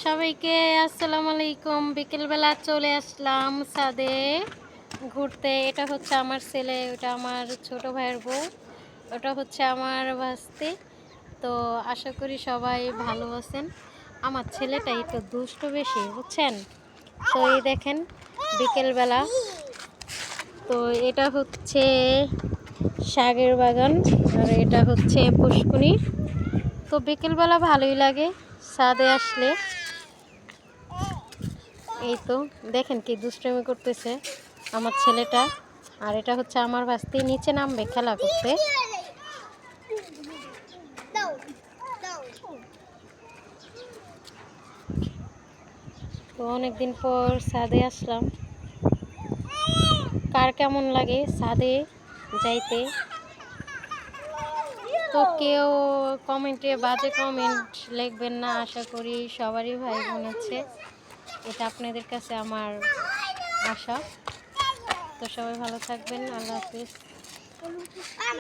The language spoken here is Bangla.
সবাইকে আসসালামু আলাইকুম। বিকেলবেলা চলে আসলাম ছাদে ঘুরতে। এটা হচ্ছে আমার ছেলে, ওটা আমার ছোট ভাইয়ের বউ, ওটা হচ্ছে আমার ভাস্তি। তো আশা করি সবাই ভালো আছেন। আমার ছেলেটা একটু দুষ্ট বেশি, বুঝছেন। তো এই দেখেন বিকেলবেলা, তো এটা হচ্ছে শাকের বাগান আর এটা হচ্ছে পুষ্কুনি। তো বিকেলবেলা ভালোই লাগে ছাদে আসলে। এই তো দেখেন কি দুষ্টামি করতেছে আমার ছেলেটা। আর এটা হচ্ছে আমার ভাস্তি, নিচে নামবে খেলা করতে। তো অনেকদিন পর ছাদে আসলাম। কার কেমন লাগে ছাদে যাইতে? তো কেউ কমেন্টে বাজে কমেন্ট লিখবেন না, আশা করি সবারই ভাই বোন আছে, এটা আপনাদের কাছে আমার আশা। তো সবাই ভালো থাকবেন, আল্লাহ হাফিজ।